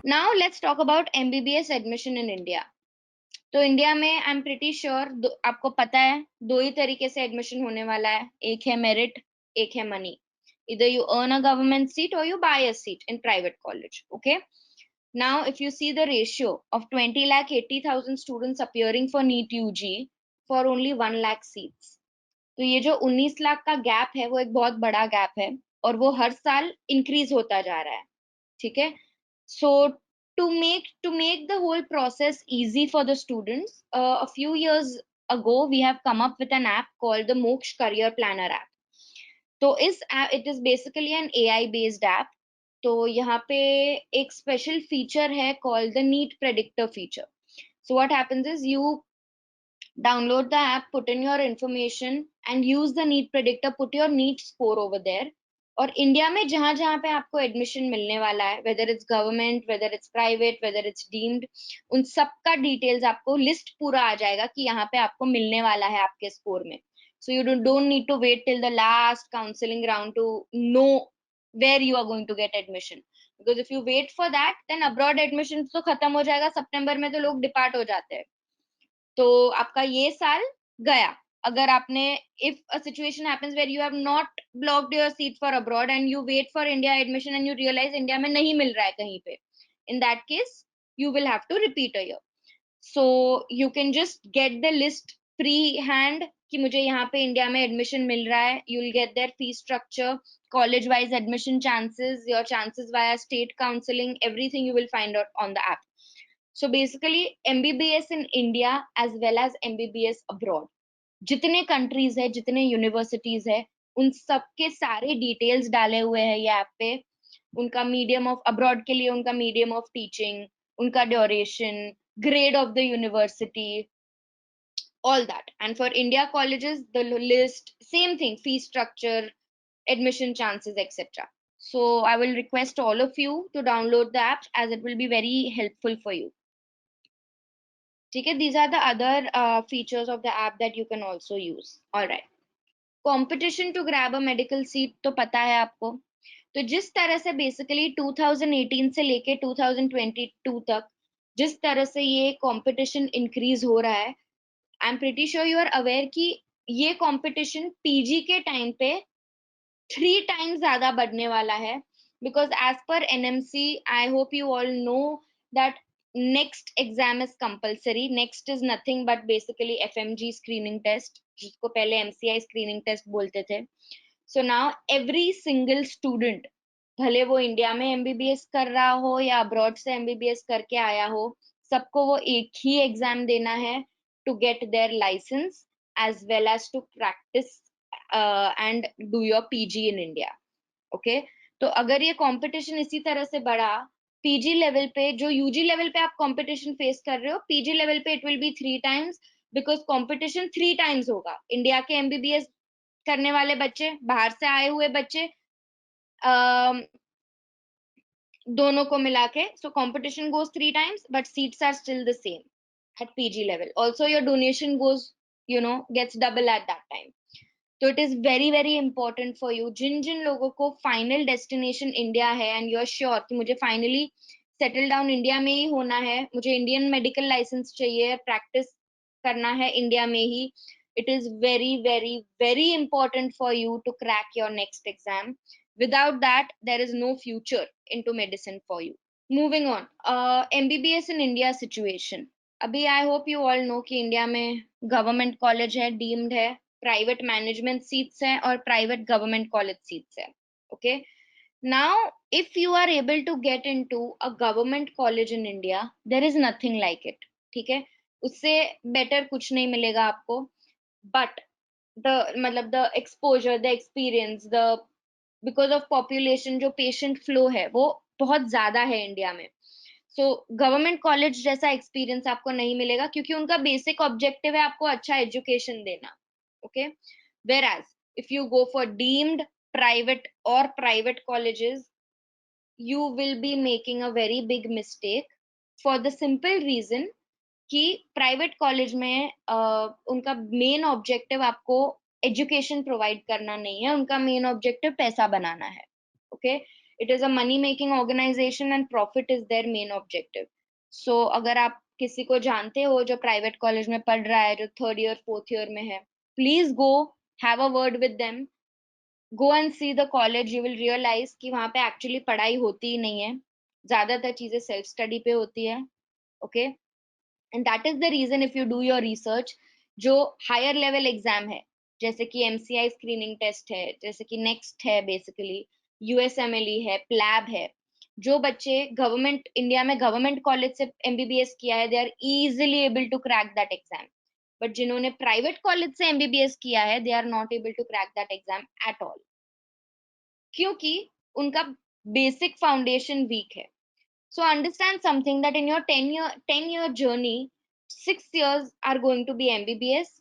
Now let's talk about MBBS admission in India. तो India में आई am pretty sure आपको पता है दो ही तरीके से एडमिशन होने वाला है, एक है मेरिट, एक है money. either you earn a government seat or you buy a seat in private college. Okay, now if you see the ratio of 20,80,000 students appearing for NEET UG for only 1 lakh seats, तो ये जो 19 लाख का gap है वो एक बहुत बड़ा gap है और वो हर साल इंक्रीज होता जा रहा है। ठीक है, so to make the whole process easy for the students, a few years ago we have come up with an app called the Moksh Career Planner app. तो इस it is basically an AI based app. तो यहाँ पे एक special feature है called the NEET predictor feature. So what happens is you download the app, put in your information and use the NEET predictor, put your NEET score over there। और India में जहां जहां पे आपको admission मिलने वाला है, whether it's government, whether it's private, whether it's deemed, उन सब का डिटेल्स आपको लिस्ट पूरा आ जाएगा कि यहाँ पे आपको मिलने वाला है आपके स्कोर में। So you don't need to wait till the last counseling round to know where you are going to get admission, because if you wait for that then abroad admissions तो खत्म हो जाएगा सितंबर में, तो लोग डिपार्ट हो जाते हैं। तो आपका ये साल गया। अगर आपने if a situation happens where you have not blocked your seat for abroad and you wait for India admission and you realize India में नहीं मिल रहा है कहीं पे, in that case you will have to repeat a year। so you can just get the list free hand कि मुझे यहाँ पे इंडिया में एडमिशन मिल रहा है। you will get their fee structure, college wise admission chances, your chances via state counseling, everything you will find out on the app। so basically MBBS in India as well as MBBS abroad, जितने countries है, जितने universities है, उन सब के सारे details डाले हुए हैं ये ऐप पे। उनका मीडियम ऑफ अब्रॉड के लिए उनका मीडियम ऑफ टीचिंग, उनका duration, grade of the university, all that। And for India colleges, the list, same thing, fee structure, admission chances, etc। so I will request all of you to download the app as it will be very helpful for you। ठीक है, these are the other features of the app that you can also use। all right, competition to grab a medical seat तो पता है आपको। तो जिस तरह से बेसिकली 2018 से लेके 2022 तक जिस तरह से ये कंपटीशन इंक्रीज हो रहा है, I am pretty sure you are aware कि ये कंपटीशन पीजी के टाइम पे 3 टाइम्स ज्यादा बढ़ने वाला है। Because as per NMC, I hope you all know that next exam is compulsory. Next is nothing but basically FMG screening test, जिसको पहले एमसीआई स्क्रीनिंग टेस्ट बोलते थे। So now every single student, भले वो इंडिया में MBBS कर रहा हो या अब्रॉड से एमबीबीएस करके आया हो, सबको वो एक ही एग्जाम देना है to get their license as well as to practice and do your PG in India। okay, तो अगर ये कंपटीशन इसी तरह से बढ़ा, पीजी लेवल पे जो यूजी लेवल पे आप कंपटीशन फेस कर रहे हो, पीजी लेवल पे it will be 3 times, because competition 3 times होगा। इंडिया के एमबीबीएस करने वाले बच्चे, बाहर से आए हुए बच्चे, दोनों को मिला के, so competition goes 3 times but seats are still the same at PG level। also your donation goes, gets double at that time। तो it is very very important for you, जिन जिन लोगों को फाइनल डेस्टिनेशन इंडिया है and you are sure कि मुझे finally settle down India में ही होना है, मुझे इंडियन मेडिकल लाइसेंस चाहिए, प्रैक्टिस करना है इंडिया में ही, it is very very very important for you to crack your next exam. without that there is no future into medicine for you। moving on, MBBS in India situation। अभी I hope you all know कि India में government college है, deemed है, private management seats है और private government college seats है। Okay, now if you are able to get into a government college in India, there is nothing like it. ठीक है, उससे बेटर कुछ नहीं मिलेगा आपको। बट मतलब the exposure, the experience, the because of population जो पेशेंट फ्लो है वो बहुत ज्यादा है इंडिया में। सो गवर्नमेंट कॉलेज जैसा एक्सपीरियंस आपको नहीं मिलेगा क्योंकि उनका बेसिक ऑब्जेक्टिव है आपको अच्छा एजुकेशन देना। Okay, whereas if you go for deemed private or private colleges, you will be making a very big mistake for the simple reason कि प्राइवेट कॉलेज में उनका मेन ऑब्जेक्टिव आपको एजुकेशन प्रोवाइड करना नहीं है, उनका मेन ऑब्जेक्टिव पैसा बनाना है। Okay, It is a money making organization and profit is their main objective. So अगर आप किसी को जानते हो जो प्राइवेट कॉलेज में पढ़ रहा है, जो थर्ड ईयर फोर्थ ईयर में है, please go have a word with them, go and see the college, you will realize कि वहां पे एक्चुअली पढ़ाई होती ही नहीं है, ज्यादातर चीजें सेल्फ स्टडी पे होती है. Okay, and that is the reason if you do your research, जो हायर लेवल एग्जाम है जैसे कि एमसीआई स्क्रीनिंग टेस्ट है, जैसे कि नेक्स्ट है, बेसिकली यूएसएमएलई है, प्लैब है, जो बच्चे गवर्नमेंट इंडिया में गवर्नमेंट कॉलेज से एमबीबीएस किया है, they are easily able to crack that exam. But जिन्होंने प्राइवेट कॉलेज से एमबीबीएस किया है, they are not able to crack that exam at all, क्योंकि उनका बेसिक फाउंडेशन वीक है. So understand something, that in your 10-year journey, 6 years are going to be MBBS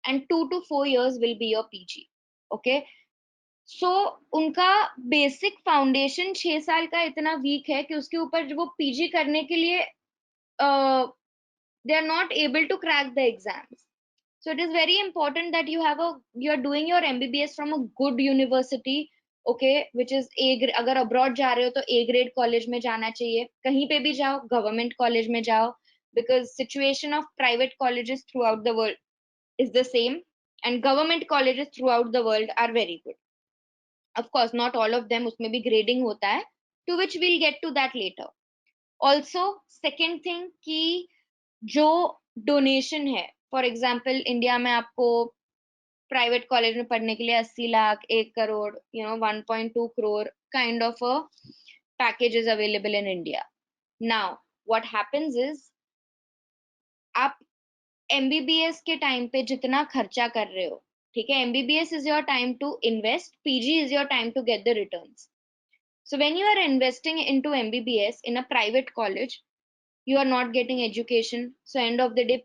and 2 to 4 years will be your PG. Okay. So उनका basic foundation 6 साल का इतना week है कि उसके ऊपर वो पीजी करने के लिए they are not able to crack the exams. So it is very important that you are doing your MBBS from a good university, okay, which is अगर अब्रॉड जा रहे हो तो ए ग्रेड कॉलेज में जाना चाहिए. कहीं पे भी जाओ, गवर्नमेंट कॉलेज में जाओ, because situation of private colleges throughout the world is the same and government colleges throughout the world are very good. Of course not all of them, उसमें भी grading होता है, to which we'll get to that later. Also second thing कि जो donation है, for example India में आपको private college में पढ़ने के लिए 80 lakh, 1 crore, 1.2 crore kind of a package is available in India. Now what happens is, आप एमबीबीएस के टाइम पे जितना खर्चा कर रहे हो, ठीक है, MBBS is your time to invest, PG is your time to get the returns. So when you are investing into MBBS in a private college, you are not getting education. So end of the day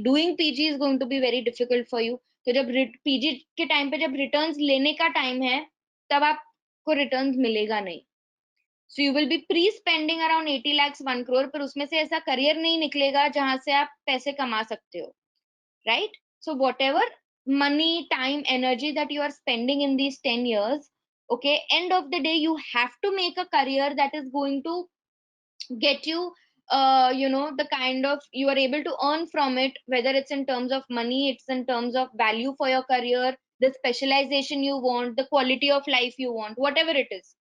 doing PG is going to be very difficult for you. तो जब PG के time पे जब returns लेने का time है, तब आपको रिटर्न्स मिलेगा नहीं. So you will be pre-spending around 80 lakhs 1 crore, पर उसमें से ऐसा करियर नहीं निकलेगा जहां से आप पैसे कमा सकते हो, right? So whatever money, time, energy that you are spending in these 10 years, okay, end of the day you have to make a career that is going to get you the kind of you are able to earn from it, whether it's in terms of money, it's in terms of value for your career, the specialization you want, the quality of life you want, whatever it is.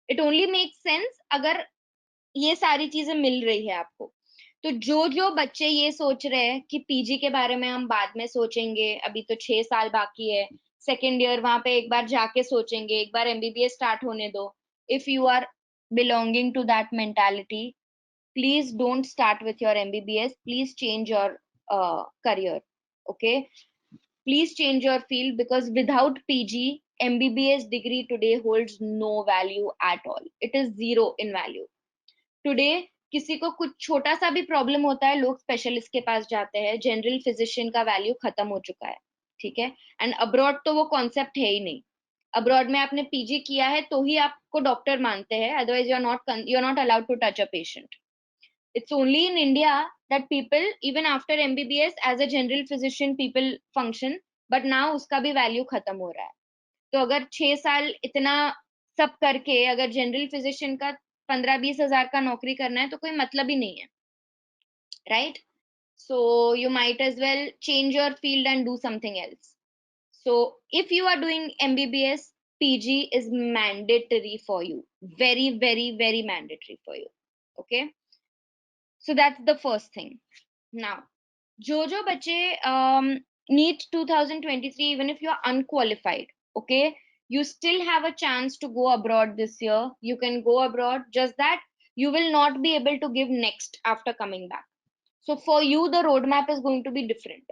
It only makes sense अगर ये सारी चीजें मिल रही है आपको. तो जो जो बच्चे ये सोच रहे हैं कि पीजी के बारे में हम बाद में सोचेंगे, अभी तो 6 साल बाकी है, सेकेंड ईयर वहां पे एक बार जाके सोचेंगे, एक बार एमबीबीएस स्टार्ट होने दो. If you are belonging to that mentality, please don't start with your MBBS. Please change your career. Okay. Please change your field, because without PG, MBBS degree today holds no value at all. It is zero in value. Today, किसी को कुछ छोटा सा भी problem होता है, लोग specialist के पास जाते हैं, जनरल फिजिशियन का वैल्यू खत्म हो चुका है, ठीक है. एंड अब्रॉड तो वो कॉन्सेप्ट है ही नहीं. अब्रॉड में आपने पीजी किया है तो ही आपको डॉक्टर मानते हैं, otherwise you are not allowed to touch a patient. It's only in India that people, even after MBBS, as a general physician, people function, but now उसका भी वैल्यू खत्म हो रहा है. तो अगर 6 साल इतना सब करके अगर जनरल फिजिशियन का 15-20 हजार का नौकरी करना है, तो कोई मतलब ही नहीं है, right? So you might as well change your field and do something else. So if you are doing MBBS, PG is mandatory for you, very very very mandatory for you. Okay, so that's the first thing. Now जो बच्चे NEET 2023, even if you are unqualified, okay, you still have a chance to go abroad this year. You can go abroad, just that you will not be able to give next after coming back. So for you the roadmap is going to be different.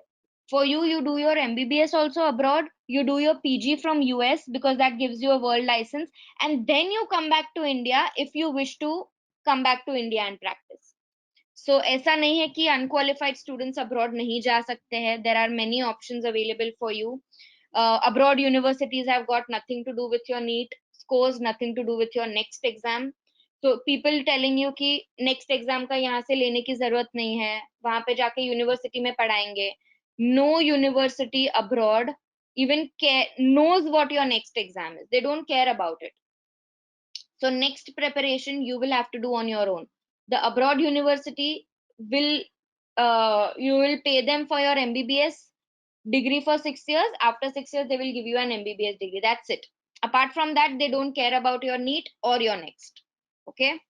For you, you do your MBBS also abroad, you do your PG from US because that gives you a world license, and then you come back to India if you wish to come back to India and practice. So ऐसा नहीं है कि unqualified students abroad नहीं जा सकते हैं. There are many options available for you. Abroad universities have got nothing to do with your NEET scores, nothing to do with your next exam. So people telling you कि next exam का यहाँ से लेने की जरूरत नहीं है, वहां पे जाके university में पढ़ाएंगे. No university abroad even knows what your next exam is. They don't care about it. So next preparation you will have to do on your own. The abroad university will you will pay them for your MBBS degree for 6 years. After 6 years, they will give you an MBBS degree. That's it. Apart from that, they don't care about your NEET or your next. Okay.